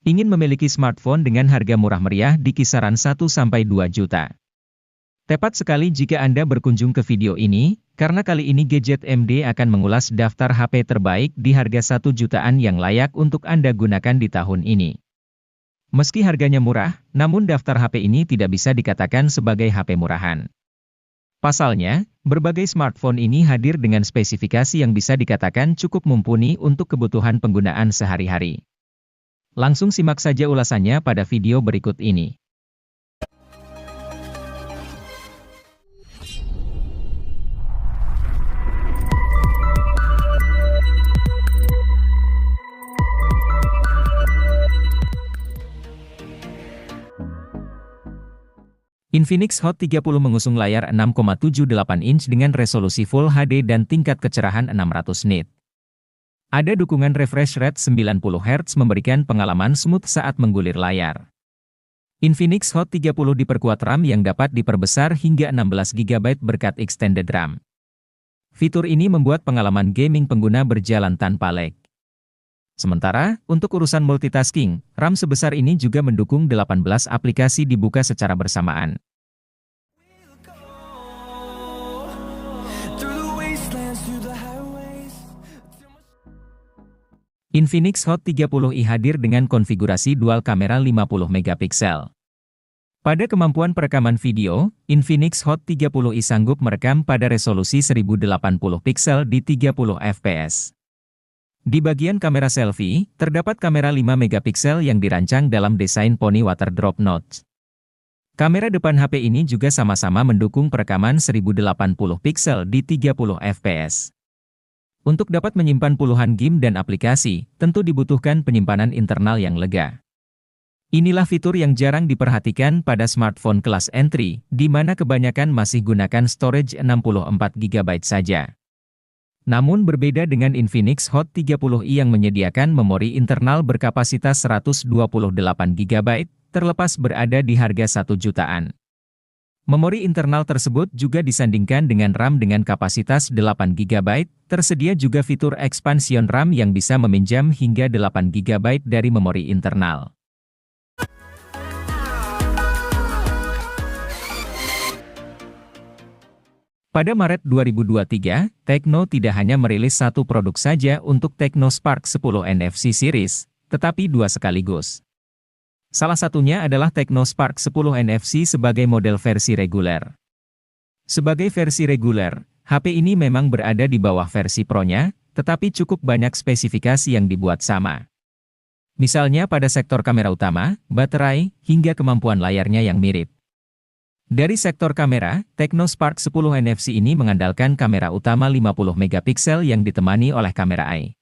Ingin memiliki smartphone dengan harga murah meriah di kisaran 1-2 juta? Tepat sekali jika Anda berkunjung ke video ini, karena kali ini Gadget MD akan mengulas daftar HP terbaik di harga 1 jutaan yang layak untuk Anda gunakan di tahun ini. Meski harganya murah, namun daftar HP ini tidak bisa dikatakan sebagai HP murahan. Pasalnya, berbagai smartphone ini hadir dengan spesifikasi yang bisa dikatakan cukup mumpuni untuk kebutuhan penggunaan sehari-hari. Langsung simak saja ulasannya pada video berikut ini. Infinix Hot 30 mengusung layar 6,78 inch dengan resolusi Full HD dan tingkat kecerahan 600 nit. Ada dukungan refresh rate 90 Hz memberikan pengalaman smooth saat menggulir layar. Infinix Hot 30 diperkuat RAM yang dapat diperbesar hingga 16 GB berkat extended RAM. Fitur ini membuat pengalaman gaming pengguna berjalan tanpa lag. Sementara, untuk urusan multitasking, RAM sebesar ini juga mendukung 18 aplikasi dibuka secara bersamaan. Infinix Hot 30i hadir dengan konfigurasi dual kamera 50 megapiksel. Pada kemampuan perekaman video, Infinix Hot 30i sanggup merekam pada resolusi 1080 piksel di 30 fps. Di bagian kamera selfie, terdapat kamera 5 megapiksel yang dirancang dalam desain poni water drop notch. Kamera depan HP ini juga sama-sama mendukung perekaman 1080 piksel di 30 fps. Untuk dapat menyimpan puluhan game dan aplikasi, tentu dibutuhkan penyimpanan internal yang lega. Inilah fitur yang jarang diperhatikan pada smartphone kelas entry, di mana kebanyakan masih gunakan storage 64 GB saja. Namun berbeda dengan Infinix Hot 30i yang menyediakan memori internal berkapasitas 128 GB, terlepas berada di harga 1 jutaan. Memori internal tersebut juga disandingkan dengan RAM dengan kapasitas 8 GB, tersedia juga fitur expansion RAM yang bisa meminjam hingga 8 GB dari memori internal. Pada Maret 2023, Tecno tidak hanya merilis satu produk saja untuk Tecno Spark 10 NFC series, tetapi dua sekaligus. Salah satunya adalah Tecno Spark 10 NFC sebagai model versi reguler. Sebagai versi reguler, HP ini memang berada di bawah versi Pro-nya, tetapi cukup banyak spesifikasi yang dibuat sama. Misalnya pada sektor kamera utama, baterai, hingga kemampuan layarnya yang mirip. Dari sektor kamera, Tecno Spark 10 NFC ini mengandalkan kamera utama 50 megapiksel yang ditemani oleh kamera eye.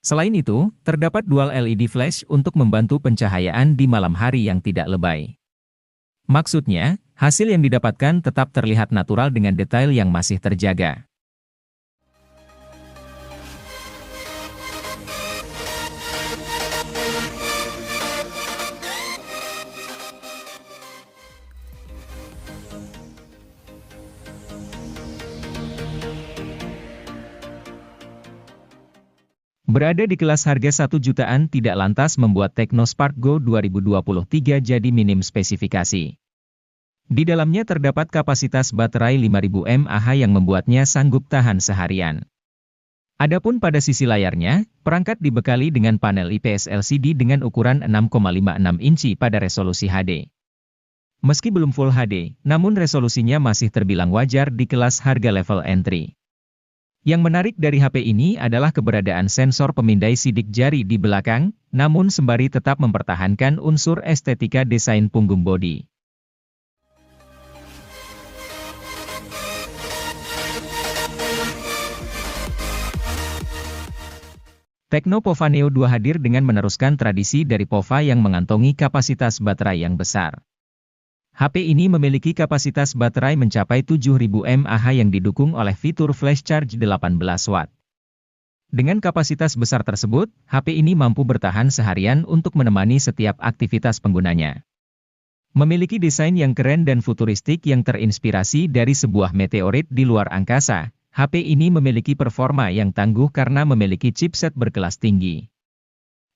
Selain itu, terdapat dual LED flash untuk membantu pencahayaan di malam hari yang tidak lebay. Maksudnya, hasil yang didapatkan tetap terlihat natural dengan detail yang masih terjaga. Berada di kelas harga 1 jutaan tidak lantas membuat Tecno Spark Go 2023 jadi minim spesifikasi. Di dalamnya terdapat kapasitas baterai 5000 mAh yang membuatnya sanggup tahan seharian. Adapun pada sisi layarnya, perangkat dibekali dengan panel IPS LCD dengan ukuran 6,56 inci pada resolusi HD. Meski belum Full HD, namun resolusinya masih terbilang wajar di kelas harga level entry. Yang menarik dari HP ini adalah keberadaan sensor pemindai sidik jari di belakang, namun sembari tetap mempertahankan unsur estetika desain punggung bodi. Tecno Pova Neo 2 hadir dengan meneruskan tradisi dari Pova yang mengantongi kapasitas baterai yang besar. HP ini memiliki kapasitas baterai mencapai 7000 mAh yang didukung oleh fitur flash charge 18 watt. Dengan kapasitas besar tersebut, HP ini mampu bertahan seharian untuk menemani setiap aktivitas penggunanya. Memiliki desain yang keren dan futuristik yang terinspirasi dari sebuah meteorit di luar angkasa, HP ini memiliki performa yang tangguh karena memiliki chipset berkelas tinggi.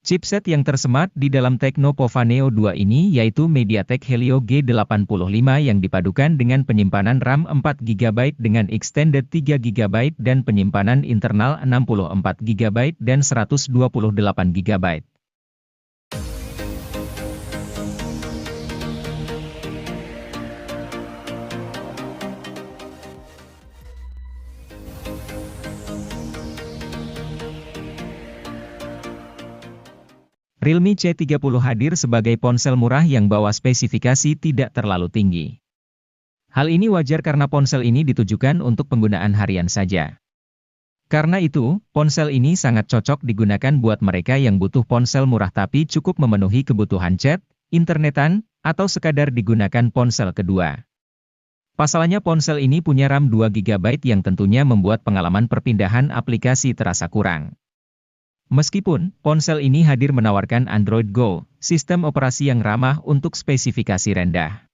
Chipset yang tersemat di dalam Tecno Pova Neo 2 ini yaitu MediaTek Helio G85 yang dipadukan dengan penyimpanan RAM 4GB dengan extended 3GB dan penyimpanan internal 64GB dan 128GB. Realme C30 hadir sebagai ponsel murah yang bawa spesifikasi tidak terlalu tinggi. Hal ini wajar karena ponsel ini ditujukan untuk penggunaan harian saja. Karena itu, ponsel ini sangat cocok digunakan buat mereka yang butuh ponsel murah tapi cukup memenuhi kebutuhan chat, internetan, atau sekadar digunakan ponsel kedua. Pasalnya ponsel ini punya RAM 2GB yang tentunya membuat pengalaman perpindahan aplikasi terasa kurang. Meskipun, ponsel ini hadir menawarkan Android Go, sistem operasi yang ramah untuk spesifikasi rendah.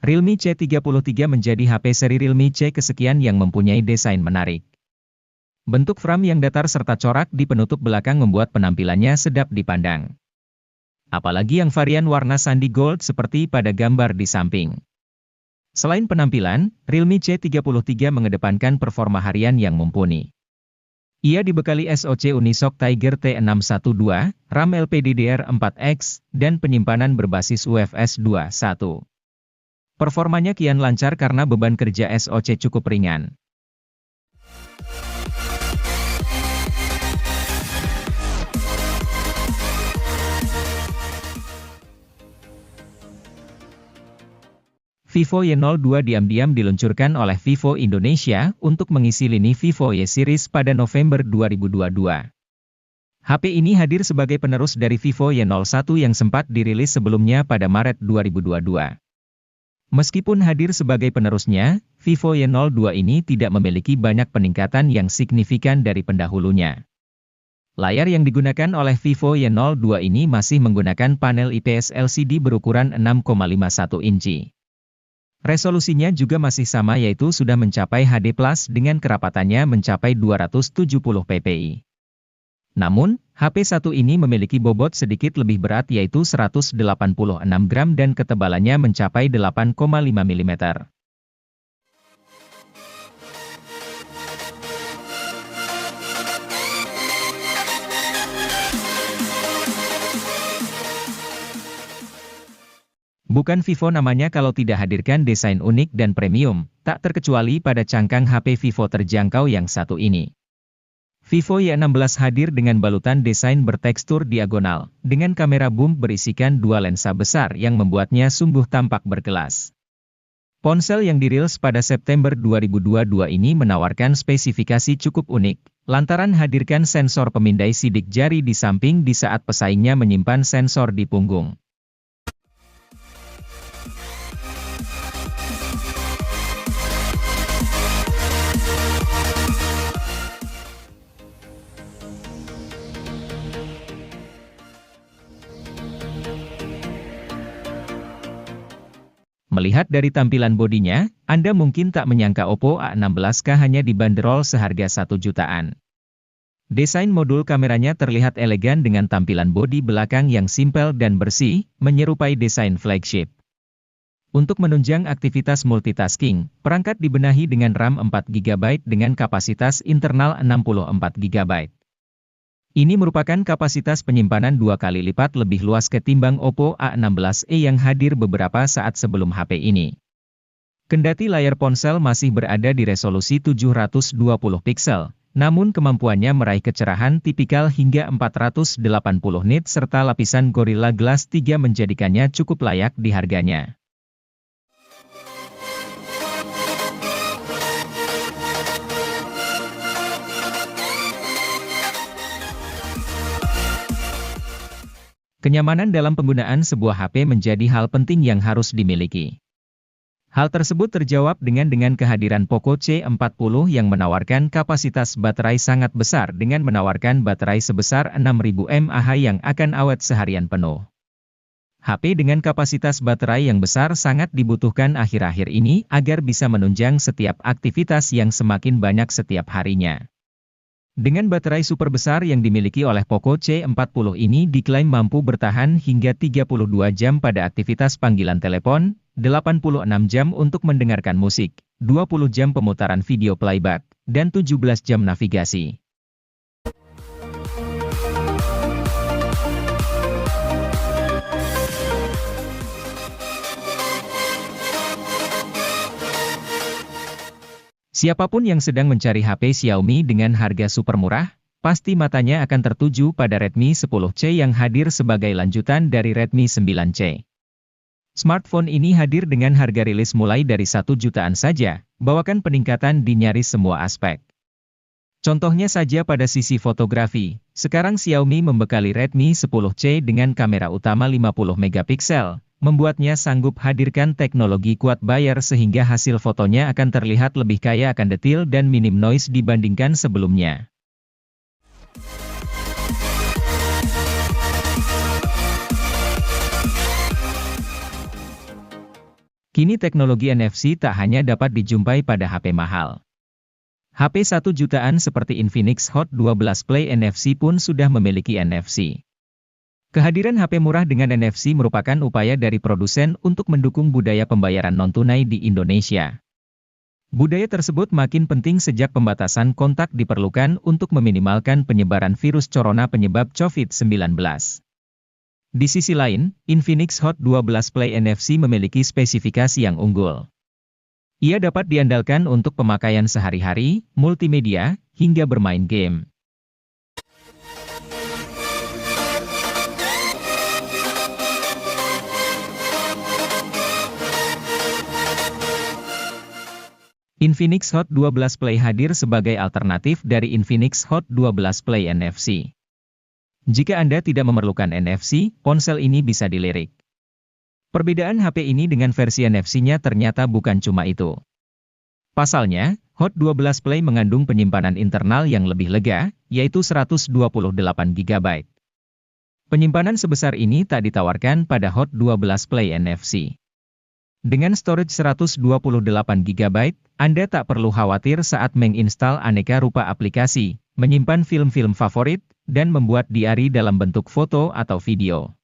Realme C33 menjadi HP seri Realme C kesekian yang mempunyai desain menarik. Bentuk frame yang datar serta corak di penutup belakang membuat penampilannya sedap dipandang. Apalagi yang varian warna Sandy Gold seperti pada gambar di samping. Selain penampilan, Realme C33 mengedepankan performa harian yang mumpuni. Ia dibekali SoC Unisoc Tiger T612, RAM LPDDR4X, dan penyimpanan berbasis UFS 2.1. Performanya kian lancar karena beban kerja SoC cukup ringan. Vivo Y02 diam-diam diluncurkan oleh Vivo Indonesia untuk mengisi lini Vivo Y Series pada November 2022. HP ini hadir sebagai penerus dari Vivo Y01 yang sempat dirilis sebelumnya pada Maret 2022. Meskipun hadir sebagai penerusnya, Vivo Y02 ini tidak memiliki banyak peningkatan yang signifikan dari pendahulunya. Layar yang digunakan oleh Vivo Y02 ini masih menggunakan panel IPS LCD berukuran 6,51 inci. Resolusinya juga masih sama yaitu sudah mencapai HD+ dengan kerapatannya mencapai 270 ppi. Namun, HP satu ini memiliki bobot sedikit lebih berat yaitu 186 gram dan ketebalannya mencapai 8,5 mm. Bukan Vivo namanya kalau tidak hadirkan desain unik dan premium, tak terkecuali pada cangkang HP Vivo terjangkau yang satu ini. Vivo Y16 hadir dengan balutan desain bertekstur diagonal, dengan kamera boom berisikan dua lensa besar yang membuatnya sungguh tampak berkelas. Ponsel yang dirilis pada September 2022 ini menawarkan spesifikasi cukup unik, lantaran hadirkan sensor pemindai sidik jari di samping di saat pesaingnya menyimpan sensor di punggung. Melihat dari tampilan bodinya, Anda mungkin tak menyangka Oppo A16K hanya dibanderol seharga 1 jutaan. Desain modul kameranya terlihat elegan dengan tampilan bodi belakang yang simpel dan bersih, menyerupai desain flagship. Untuk menunjang aktivitas multitasking, perangkat dibenahi dengan RAM 4GB dengan kapasitas internal 64GB. Ini merupakan kapasitas penyimpanan 2 kali lipat lebih luas ketimbang Oppo A16e yang hadir beberapa saat sebelum HP ini. Kendati layar ponsel masih berada di resolusi 720 piksel, namun kemampuannya meraih kecerahan tipikal hingga 480 nit serta lapisan Gorilla Glass 3 menjadikannya cukup layak di harganya. Kenyamanan dalam penggunaan sebuah HP menjadi hal penting yang harus dimiliki. Hal tersebut terjawab dengan kehadiran Poco C40 yang menawarkan kapasitas baterai sangat besar dengan menawarkan baterai sebesar 6000 mAh yang akan awet seharian penuh. HP dengan kapasitas baterai yang besar sangat dibutuhkan akhir-akhir ini agar bisa menunjang setiap aktivitas yang semakin banyak setiap harinya. Dengan baterai super besar yang dimiliki oleh Poco C40 ini diklaim mampu bertahan hingga 32 jam pada aktivitas panggilan telepon, 86 jam untuk mendengarkan musik, 20 jam pemutaran video playback, dan 17 jam navigasi. Siapapun yang sedang mencari HP Xiaomi dengan harga super murah, pasti matanya akan tertuju pada Redmi 10C yang hadir sebagai lanjutan dari Redmi 9C. Smartphone ini hadir dengan harga rilis mulai dari 1 jutaan saja, bawakan peningkatan di nyaris semua aspek. Contohnya saja pada sisi fotografi, sekarang Xiaomi membekali Redmi 10C dengan kamera utama 50 megapiksel, membuatnya sanggup hadirkan teknologi quad bayar sehingga hasil fotonya akan terlihat lebih kaya akan detil dan minim noise dibandingkan sebelumnya. Kini teknologi NFC tak hanya dapat dijumpai pada HP mahal. HP 1 jutaan seperti Infinix Hot 12 Play NFC pun sudah memiliki NFC. Kehadiran HP murah dengan NFC merupakan upaya dari produsen untuk mendukung budaya pembayaran non-tunai di Indonesia. Budaya tersebut makin penting sejak pembatasan kontak diperlukan untuk meminimalkan penyebaran virus corona penyebab COVID-19. Di sisi lain, Infinix Hot 12 Play NFC memiliki spesifikasi yang unggul. Ia dapat diandalkan untuk pemakaian sehari-hari, multimedia, hingga bermain game. Infinix Hot 12 Play hadir sebagai alternatif dari Infinix Hot 12 Play NFC. Jika Anda tidak memerlukan NFC, ponsel ini bisa dilirik. Perbedaan HP ini dengan versi NFC-nya ternyata bukan cuma itu. Pasalnya, Hot 12 Play mengandung penyimpanan internal yang lebih lega, yaitu 128 GB. Penyimpanan sebesar ini tak ditawarkan pada Hot 12 Play NFC. Dengan storage 128 GB, Anda tak perlu khawatir saat menginstal aneka rupa aplikasi, menyimpan film-film favorit, dan membuat diari dalam bentuk foto atau video.